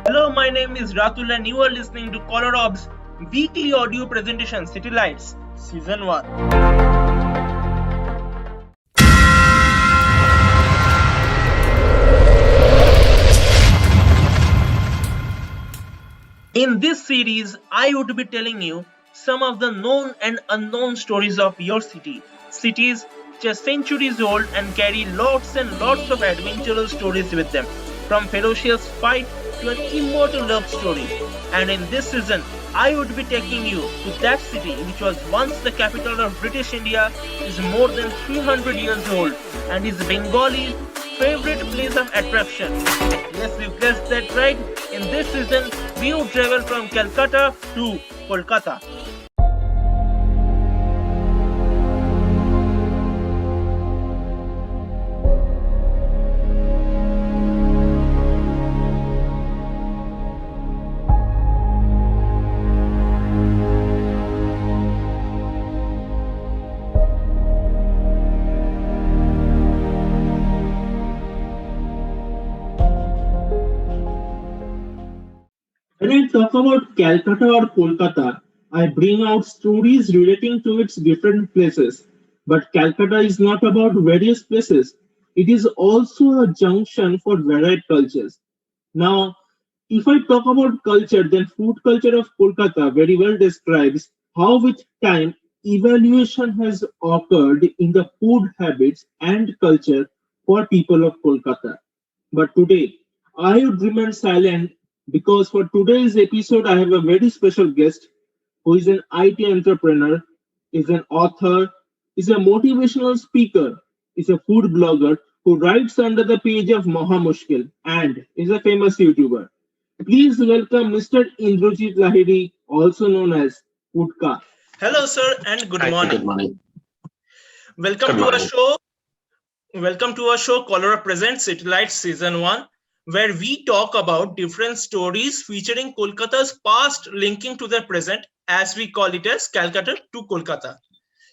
Hello, my name is Ratul and you are listening to Colorob's weekly audio presentation City Lights Season 1. In this series, I would be telling you some of the known and unknown stories of your city. Cities which are centuries old and carry lots and lots of adventurous stories with them, from ferocious fight to an immortal love story. And in this season, I would be taking you to that city which was once the capital of British India, is more than 300 years old, and is Bengali's favorite place of attraction. Yes, you guessed that right. In this season, we will travel from Calcutta to Kolkata. When I talk about Calcutta or Kolkata, I bring out stories relating to its different places. But Calcutta is not about various places, it is also a junction for varied cultures. Now, if I talk about culture, then Food Culture of Kolkata very well describes how, with time, evaluation has occurred in the food habits and culture for people of Kolkata. But today, I would remain silent because for today's episode, I have a very special guest who is an IT entrepreneur, is an author, is a motivational speaker, is a food blogger who writes under the page of Mahasmushkil and is a famous YouTuber. Please welcome Mr. Indrajit Lahiri, also known as Foodka. Hello, sir, and good Hi, morning. good morning. Welcome Good to our morning. show. Welcome to our show, Colorob Presents City Lights Season 1, where we talk about different stories featuring Kolkata's past linking to their present, as we call it as Calcutta to Kolkata.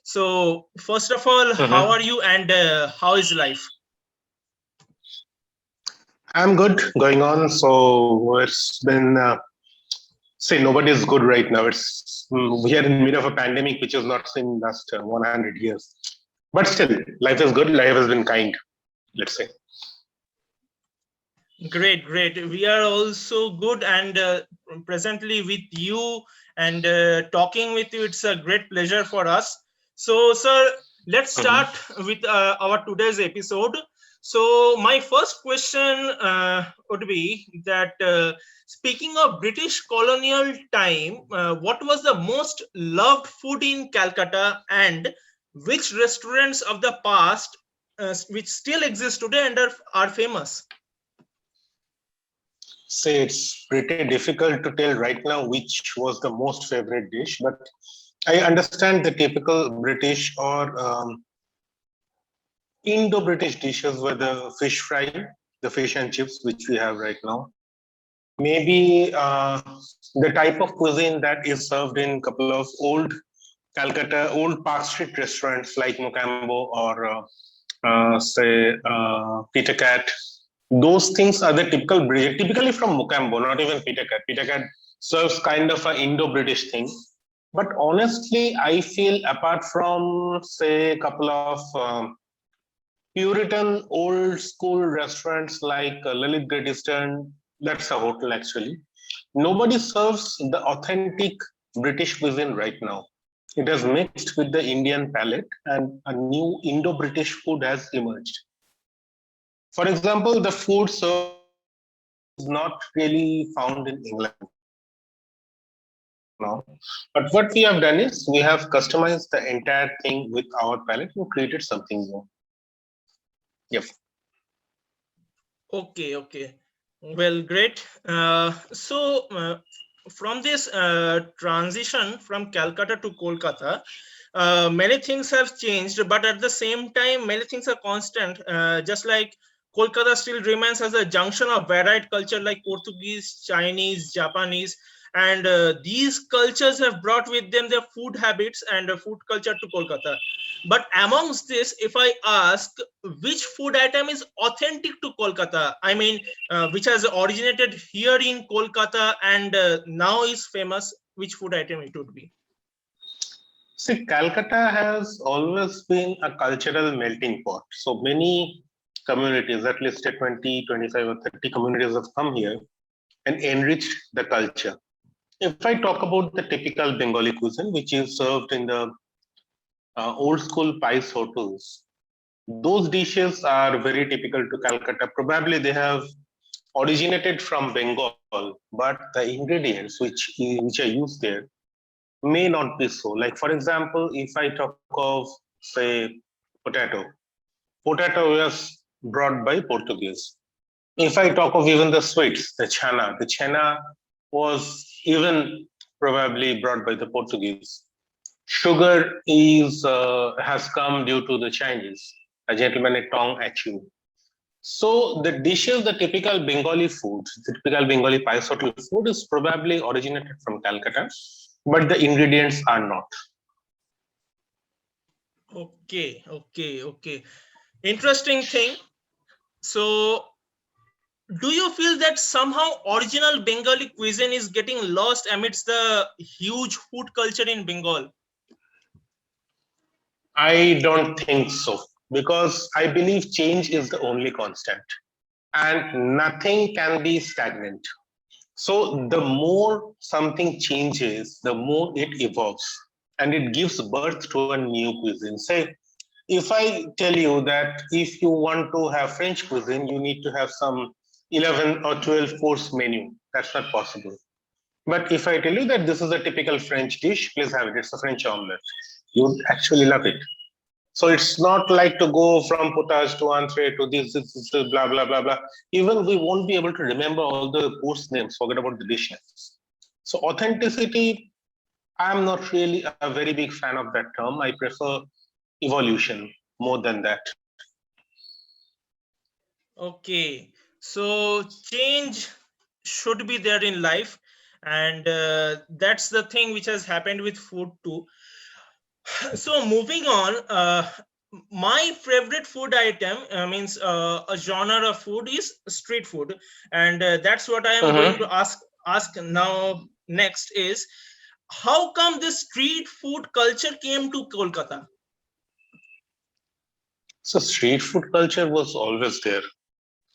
So, first of all, how are you and how is life? I'm good going on. So it's been, say, nobody's good right now. We are in the middle of a pandemic, which is not seen last 100 years. But still, life is good. Life has been kind, let's say. Great, great. We are also good and presently with you and talking with you. It's a great pleasure for us. So, sir, let's start with our today's episode. So, my first question would be that speaking of British colonial time, what was the most loved food in Calcutta, and which restaurants of the past which still exist today and are famous? Say it's pretty difficult to tell right now which was the most favorite dish, but I understand the typical British or Indo-British dishes were the fish fry, the fish and chips, which we have right now. Maybe the type of cuisine that is served in a couple of old Calcutta, old Park Street restaurants like Mocambo or say Peter Cat. Those things are the typically from Mocambo, not even Peter Cat. Peter Cat serves kind of an Indo-British thing. But honestly, I feel apart from, say, a couple of Puritan old school restaurants like Lilith Great Eastern, that's a hotel actually. Nobody serves the authentic British cuisine right now. It has mixed with the Indian palate and a new Indo-British food has emerged. For example, the food served is not really found in England now. But what we have done is we have customized the entire thing with our palate and created something new. Yep. Okay. Well, great. From this transition from Calcutta to Kolkata, many things have changed, but at the same time, many things are constant. Just like Kolkata still remains as a junction of varied culture like Portuguese, Chinese, Japanese, and these cultures have brought with them their food habits and food culture to Kolkata. But amongst this, if I ask which food item is authentic to Kolkata, I mean, which has originated here in Kolkata and now is famous, which food item it would be? See, Calcutta has always been a cultural melting pot. So many communities, at least 20, 25, or 30 communities have come here and enriched the culture. If I talk about the typical Bengali cuisine, which is served in the old school pies hotels, those dishes are very typical to Calcutta. Probably they have originated from Bengal, but the ingredients which are used there may not be so. Like for example, if I talk of say potato, potato was brought by Portuguese. If I talk of even the sweets, the chana was even probably brought by the Portuguese. Sugar is has come due to the Chinese. A gentleman at Tong Achu. So the dishes, the typical Bengali food, the typical Bengali Paisotal food is probably originated from Calcutta, but the ingredients are not. Okay. Interesting thing. So, do you feel that somehow original Bengali cuisine is getting lost amidst the huge food culture in Bengal? I don't think so because I believe change is the only constant and nothing can be stagnant. So the more something changes, the more it evolves and it gives birth to a new cuisine. Say, if I tell you that if you want to have French cuisine, you need to have some 11 or 12 course menu. That's not possible. But if I tell you that this is a typical French dish, please have it. It's a French omelette. You would actually love it. So it's not like to go from potage to entree to this, blah, blah, blah, blah. Even we won't be able to remember all the course names, forget about the dish names. So authenticity, I'm not really a very big fan of that term. I prefer evolution more than that. Okay, so change should be there in life, and that's the thing which has happened with food too. So moving on, my favorite food item means a genre of food is street food, and that's what I am going to Mhm. ask now. Next is how come this street food culture came to Kolkata? So street food culture was always there.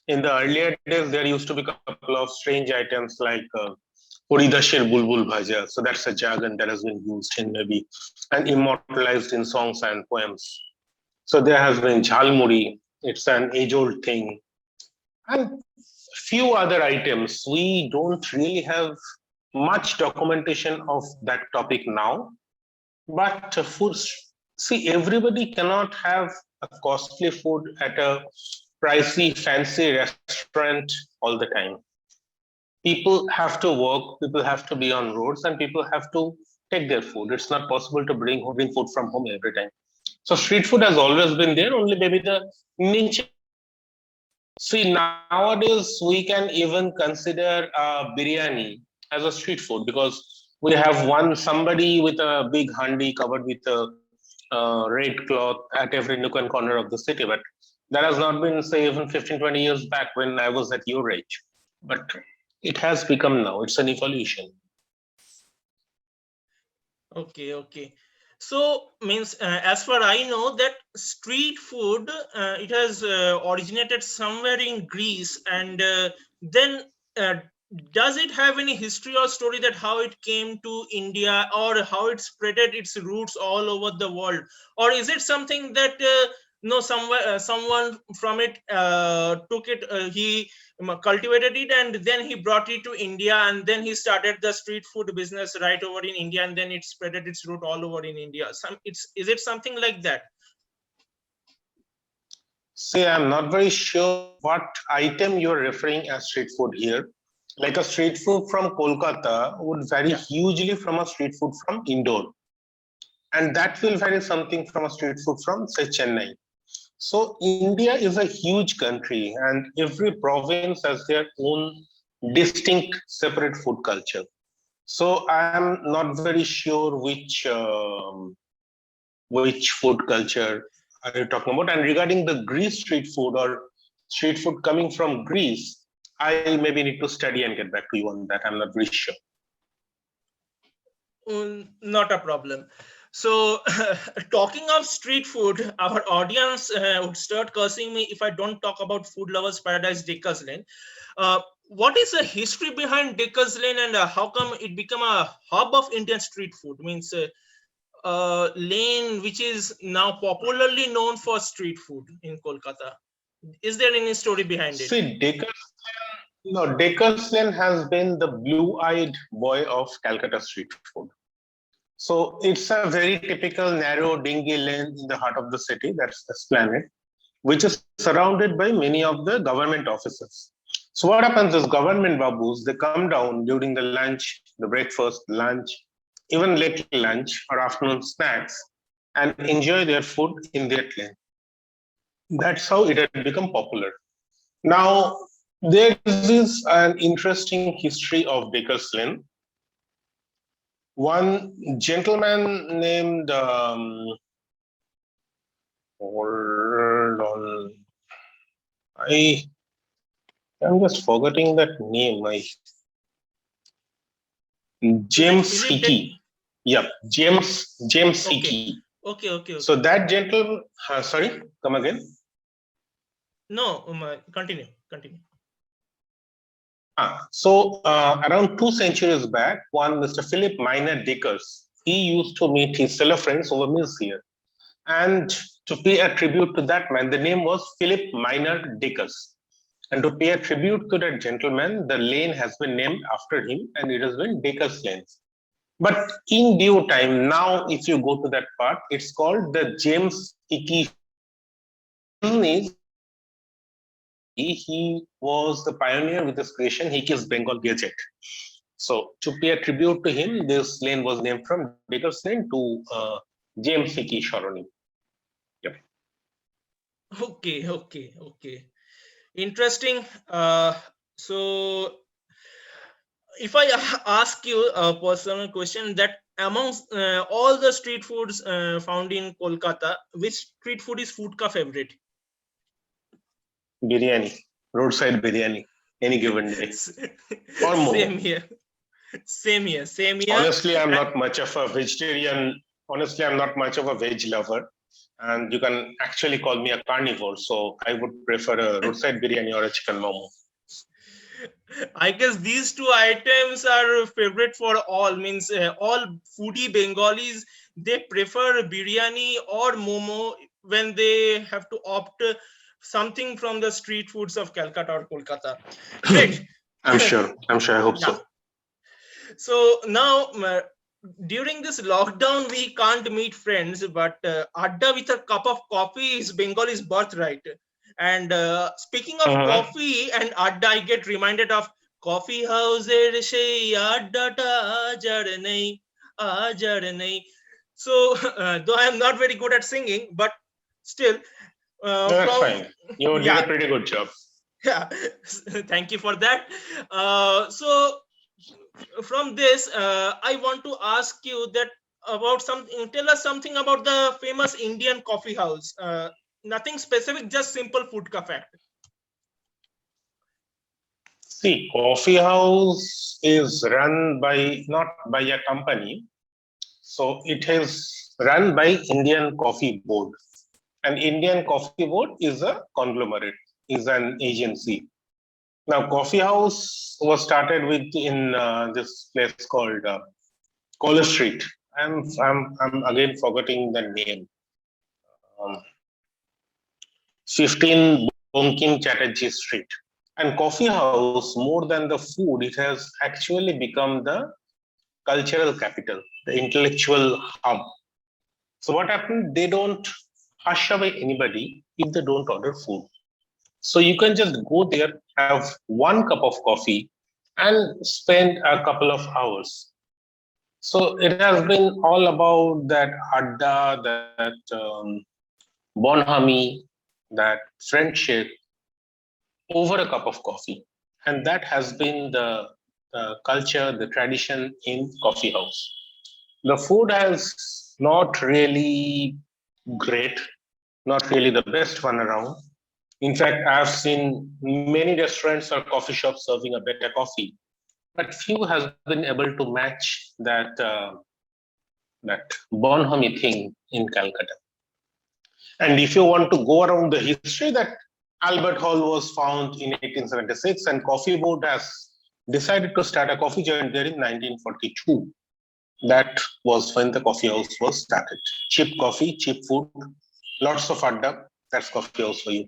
In the earlier days, there used to be a couple of strange items like Puridashir Bulbul Bhaja. So that's a jargon that has been used in maybe and immortalized in songs and poems. So there has been Jhalmuri. It's an age-old thing. And few other items. We don't really have much documentation of that topic now. But food, see, everybody cannot have a costly food at a pricey, fancy restaurant all the time. People have to work, people have to be on roads, and people have to take their food. It's not possible to bring food from home every time. So street food has always been there, only maybe the niche. See, nowadays we can even consider biryani as a street food because we have one somebody with a big handi covered with a red cloth at every nook and corner of the city. But that has not been, say, even 15, 20 years back when I was at your age. But it has become now. It's an evolution. Okay. So means as far I know that street food it has originated somewhere in Greece, and then uh, does it have any history or story that how it came to India or how it spreaded its roots all over the world, or is it something that no somewhere someone from it took it he cultivated it and then he brought it to India and then he started the street food business right over in India and then it spreaded its root all over in India. Is it something like that? See, I'm not very sure what item you're referring as street food here. Like a street food from Kolkata would vary Yeah. hugely from a street food from Indore. And that will vary something from a street food from, say, Chennai. So India is a huge country and every province has their own distinct separate food culture. So I'm not very sure which food culture are you talking about? And regarding the Greece street food or street food coming from Greece, I maybe need to study and get back to you on that. I'm not very sure. Not a problem. So, talking of street food, our audience would start cursing me if I don't talk about Food Lovers Paradise Dickers Lane. What is the history behind Dickers Lane, and how come it became a hub of Indian street food? Means lane which is now popularly known for street food in Kolkata. Is there any story behind it? See, Dickers Lane has been the blue-eyed boy of Calcutta street food. So it's a very typical narrow dingy lane in the heart of the city, that's Esplanade, which is surrounded by many of the government offices. So what happens is government babus, they come down during the lunch, the breakfast, lunch, even late lunch or afternoon snacks and enjoy their food in their lane. That's how it had become popular. Now, there is an interesting history of Baker's Lane. One gentleman named, hold on, I'm just forgetting that name. James Hickey. Yep, James Hickey. Okay. So that gentleman, sorry, come again. No, continue. So around 2 centuries back, one Mr. Philip Minor Dickers, he used to meet his fellow friends over meals here. And to pay a tribute to that man, the name was Philip Minor Dickers. And to pay a tribute to that gentleman, the lane has been named after him and it has been Dickers Lane. But in due time, now if you go to that part, it's called the James Hickey. He was the pioneer with his creation, Hickey's Bengal Gazette. So to pay a tribute to him, this lane was named from Dickers Lane to James Hickey Sharoni. Yep. Okay. Interesting. So if I ask you a personal question, that amongst all the street foods found in Kolkata, which street food is Foodka favorite? Biryani, roadside biryani, any given day. Or more. Same here. Honestly, I'm not much of a vegetarian. Honestly, I'm not much of a veg lover. And you can actually call me a carnivore. So I would prefer a roadside biryani or a chicken momo. I guess these two items are favorite for all. Means all foodie Bengalis, they prefer biryani or momo when they have to opt something from the street foods of Calcutta or Kolkata. Great. I'm sure. I hope so. So now, during this lockdown, we can't meet friends, but adda with a cup of coffee is Bengal's birthright. And speaking of coffee and adda, I get reminded of coffee house. So though I am not very good at singing, but still, that's fine. You did a pretty good job. Yeah, thank you for that. So from this, I want to ask you that about something. Tell us something about the famous Indian coffee house. Nothing specific, just simple Foodka fact. See, coffee house is run by not by a company, so it is run by Indian Coffee Board. An Indian Coffee Board is a conglomerate, is an agency. Now, coffee house was started with in this place called College Street. I'm again forgetting the name. 15 Bankim Chatterjee Street. And coffee house, more than the food, it has actually become the cultural capital, the intellectual hub. So what happened? They don't hush away anybody if they don't order food. So you can just go there, have one cup of coffee and spend a couple of hours. So it has been all about that adda, that bonhomie, that friendship over a cup of coffee. And that has been the culture, the tradition in coffee house. The food has not really great, not really the best one around. In fact, I've seen many restaurants or coffee shops serving a better coffee, but few has been able to match that bonhomie thing in Calcutta. And if you want to go around the history, that Albert Hall was found in 1876, and Coffee Board has decided to start a coffee joint there in 1942. That was when the coffee house was started. Cheap coffee, cheap food, lots of adda. That's coffee house for you.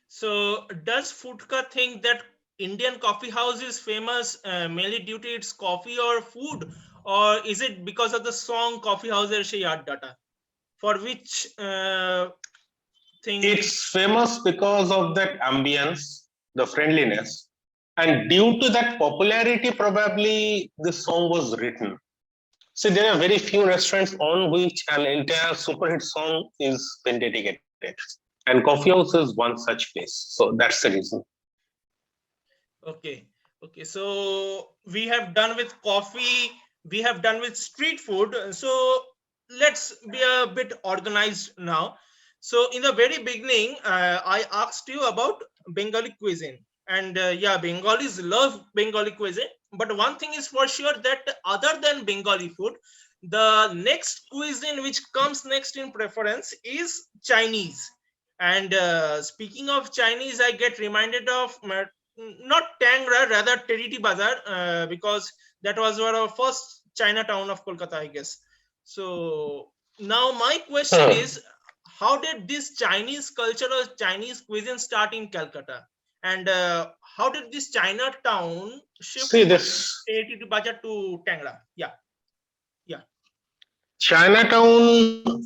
So does Foodka think that Indian coffee house is famous mainly due to its coffee or food, or is it because of the song "Coffee House Er She Yaad Data"? For which thing? It's famous because of that ambience, the friendliness, and due to that popularity, probably this song was written. See, there are very few restaurants on which an entire superhit song is been dedicated, and Coffee House is one such place. So that's the reason. Okay, okay. So we have done with coffee. We have done with street food. So let's be a bit organized now. So in the very beginning, I asked you about Bengali cuisine, and yeah, Bengalis love Bengali cuisine. But one thing is for sure that other than Bengali food, the next cuisine which comes next in preference is Chinese. And speaking of Chinese, I get reminded of not Tangra, rather Teriti Bazar, because that was our first Chinatown of Kolkata, I guess. So now my question is, how did this Chinese culture or Chinese cuisine start in Calcutta? And how did this Chinatown shift See, from this Teriti Bazar to Tangra? Yeah, yeah. Chinatown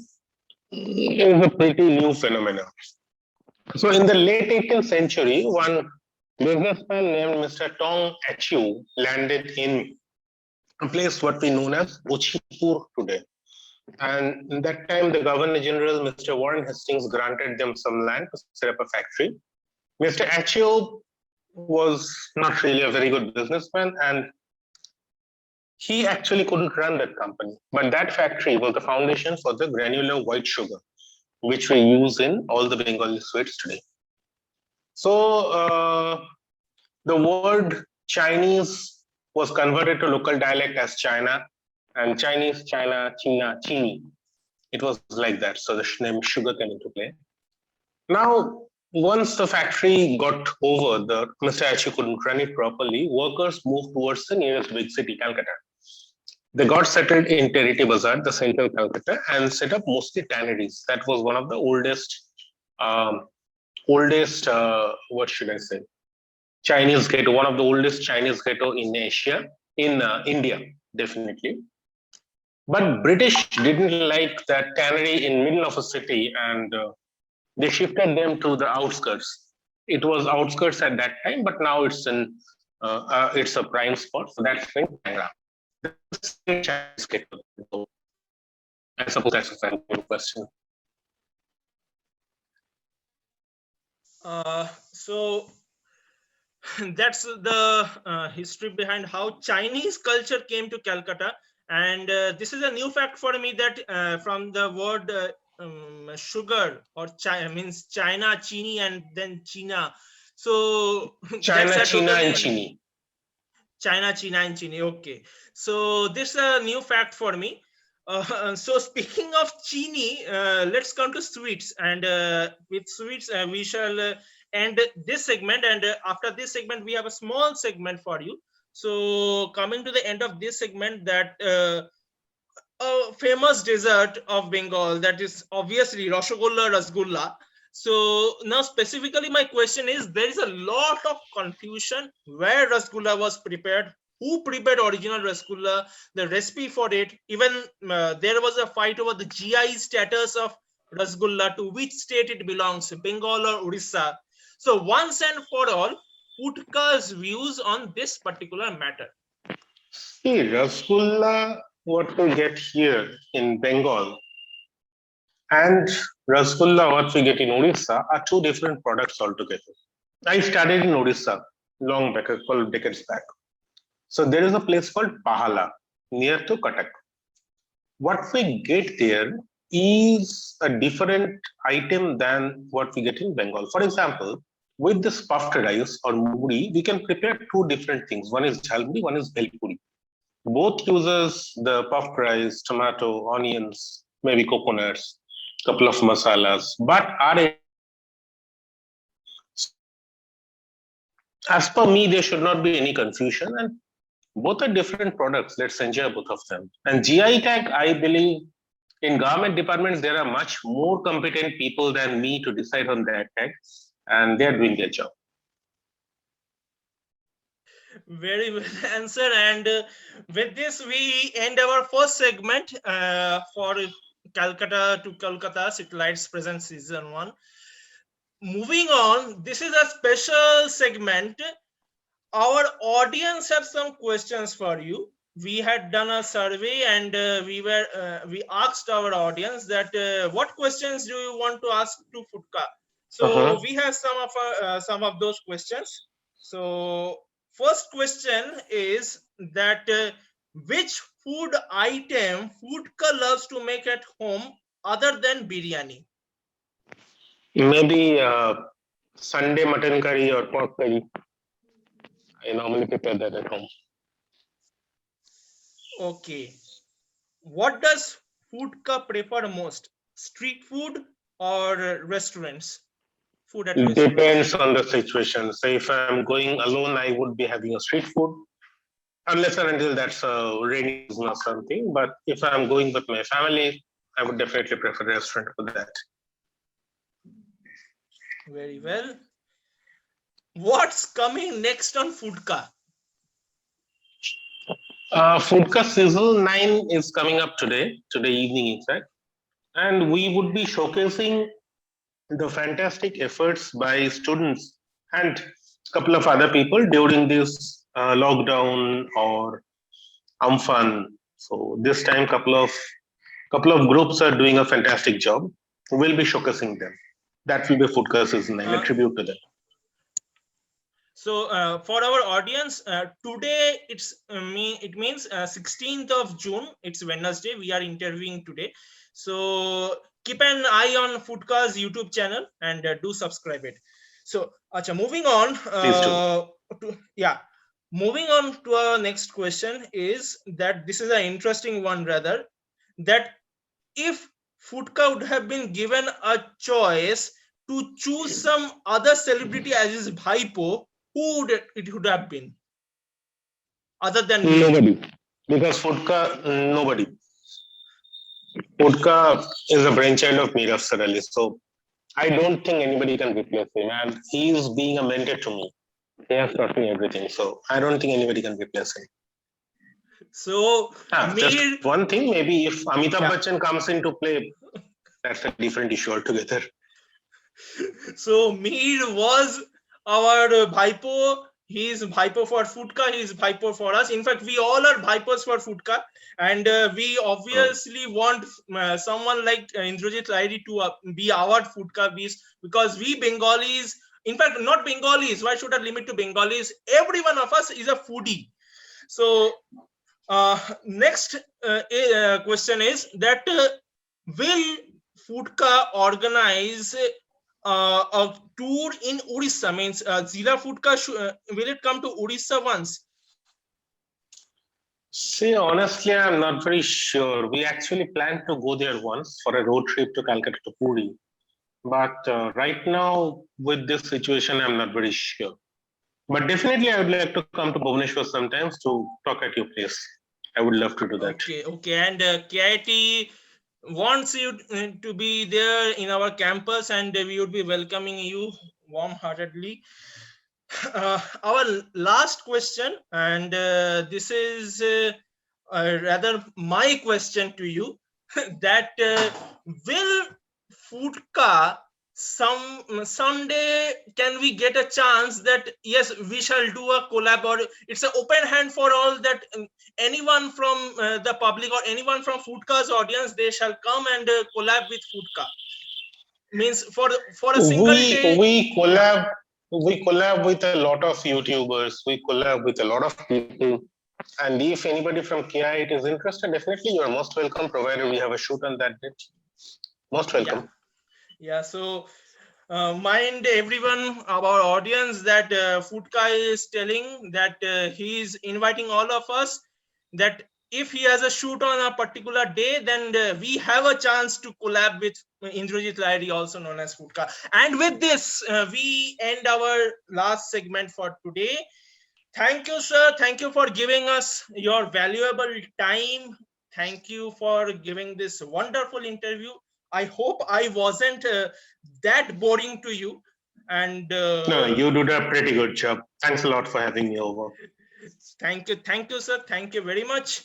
is a pretty new phenomenon. So in the late 18th century, one businessman named Mr. Tong Achiu landed in a place what we know as Ochipur today. And in that time, the Governor General, Mr. Warren Hastings, granted them some land to set up a factory. Mr. Achiu was not really a very good businessman, and he actually couldn't run that company. But that factory was the foundation for the granular white sugar, which we use in all the Bengali sweets today. So the word Chinese was converted to local dialect as China, and Chinese, China, China, Chini. It was like that. So the name sugar came into play. Now, once the factory got over, the Mr. Achu couldn't run it properly, workers moved towards the nearest big city, Calcutta. They got settled in Teriti Bazar, the central Calcutta, and set up mostly tanneries. That was one of the oldest, what should I say, Chinese ghetto, one of the oldest Chinese ghetto in Asia, in India, definitely. But British didn't like that tannery in middle of a city, and they shifted them to the outskirts. It was outskirts at that time, but now it's it's a prime spot. So that's in Tangra. Chinese ghetto. I suppose that's a final question. So that's the history behind how Chinese culture came to Calcutta. And this is a new fact for me that from the word sugar or China means China, Chini, and then China. So China, that's China, totally and Chini. China, China, and Chini. Okay. So this is a new fact for me. So speaking of Chini, let's come to sweets. And with sweets, we shall end this segment. And after this segment, we have a small segment for you. So coming to the end of this segment, that a famous dessert of Bengal, that is obviously Rasgulla, Rasgulla. So now specifically my question is, there is a lot of confusion where Rasgulla was prepared, who prepared original Rasgulla, the recipe for it. Even there was a fight over the GI status of Rasgulla, to which state it belongs, Bengal or Orissa. So once and for all, Foodka's views on this particular matter. See, Rasgulla, what we get here in Bengal and Rasgulla, what we get in Orissa, are two different products altogether. I studied in Orissa long back, a couple decades back. So there is a place called Pahala near to Cuttack. what we get there is a different item than what we get in Bengal. For example, with this puffed rice or muri, we can prepare two different things. One is jhalmuri, one is bhelpuri. Both uses the puffed rice, tomato, onions, maybe coconuts, couple of masalas, but are as per me, there should not be any confusion, and both are different products. Let's enjoy both of them. And GI tag, I believe, in government departments, there are much more competent people than me to decide on that tag, and they're doing their job. Very well answered. And with this, we end our first segment for Calcutta to Kolkata Satellites Present Season 1. Moving on, this is a special segment. Our audience have some questions for you. We had done a survey and we asked our audience that what questions do you want to ask to Foodka? So we have some of those questions. So first question is that which food item Foodka loves to make at home other than biryani? Maybe Sunday mutton curry or pork curry. I normally prepare that at home. Okay. What does Foodka prefer most? Street food or restaurants? Food at It restaurants. depends on the situation. So if I'm going alone, I would be having a street food, unless and until that's a rainy season or something. But if I'm going with my family, I would definitely prefer restaurant for that. Very well. What's coming next on Foodka? Foodka Sizzle 9 is coming up today evening, in fact. And we would be showcasing the fantastic efforts by students and a couple of other people during this lockdown or Amphan. So this time, couple of groups are doing a fantastic job. We'll be showcasing them. That will be Foodka Season 9, a tribute to them. So for our audience, today it means 16th of June. It's Wednesday. We are interviewing today. So keep an eye on Foodka's YouTube channel and do subscribe it. So moving on. Moving on to our next question is that this is an interesting one, rather, that if Foodka would have been given a choice to choose some other celebrity as his bhaipo, who would it would have been other than nobody? Because Foodka, nobody. Foodka is a brainchild of Meera Sarali, so I don't think anybody can replace him. And he is being a mentor to me. He has taught me everything, so I don't think anybody can replace him. So just one thing, maybe if Amitabh Bachchan comes into play, that's a different issue altogether. So Mir was our bhaipo. He is bhaipo for Foodka. He is bhaipo for us. In fact, we all are bhaipos for Foodka, and we obviously want someone like Indrajit Lahiri to be our Foodka beast, because we Bengalis, in fact, not Bengalis. Why should I limit to Bengalis? Every one of us is a foodie. So next question is that will Foodka organize a tour in Orissa? Means Zila Foodka, will it come to Orissa once? See, honestly, I'm not very sure. We actually planned to go there once for a road trip to Calcutta to Puri. But right now, with this situation, I'm not very sure. But definitely, I would like to come to Bhubaneswar sometimes to talk at your place. I would love to do that. Okay. And KIT wants you to be there in our campus, and we would be welcoming you warm-heartedly. Our last question, and this is rather my question to you, that will Foodka someday, can we get a chance that yes, we shall do a collab, or it's an open hand for all, that anyone from the public or anyone from Foodka's audience, they shall come and collab with Foodka? Means for a single day. We collab with a lot of YouTubers. We collab with a lot of people. And if anybody from KI is interested, definitely you are most welcome, provided we have a shoot on that date. Most welcome. Yeah. So mind everyone, our audience, that Foodka is telling that he is inviting all of us, that if he has a shoot on a particular day, then we have a chance to collab with Indrajit Lahiri, also known as Foodka. And with this, we end our last segment for today. Thank you, sir. Thank you for giving us your valuable time. Thank you for giving this wonderful interview. I hope I wasn't that boring to you. And No, you did a pretty good job. Thanks a lot for having me over. Thank you, sir. Thank you very much.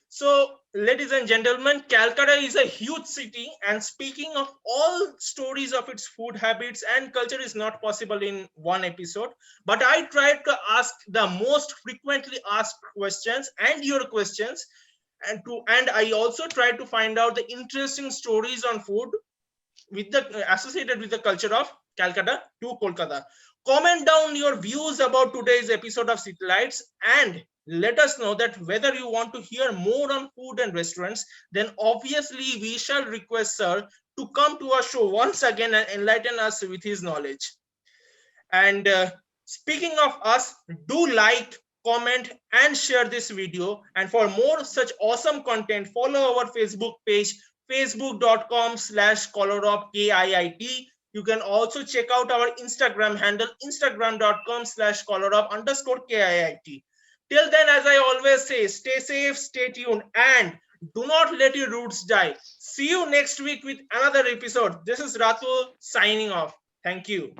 So, ladies and gentlemen, Calcutta is a huge city, and speaking of all stories of its food habits and culture is not possible in one episode. But I tried to ask the most frequently asked questions and your questions, and I also tried to find out the interesting stories on food with the associated with the culture of Calcutta to Kolkata. Comment down your views about today's episode of City Lights and let us know that whether you want to hear more on food and restaurants. Then obviously we shall request sir to come to our show once again and enlighten us with his knowledge. And speaking of us, do like, comment and share this video, and for more such awesome content, follow our Facebook page, facebook.com/Colorob KIIT. You can also check out our Instagram handle, instagram.com/Colorob_KIIT. Till then, as I always say, stay safe, stay tuned, and do not let your roots die. See you next week with another episode. This is Ratu signing off. Thank you.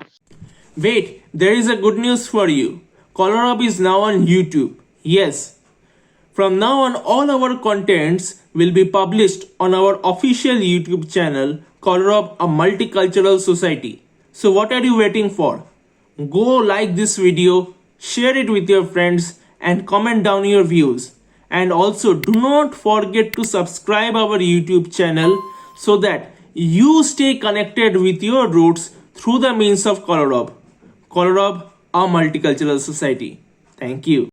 Wait, there is a good news for you. Colorob is now on YouTube. Yes. From now on, all our contents will be published on our official YouTube channel, Colorob, a Multicultural Society. So what are you waiting for? Go like this video, share it with your friends, and comment down your views. And also do not forget to subscribe our YouTube channel so that you stay connected with your roots through the means of Colorob. Colorob, a Multicultural Society. Thank you.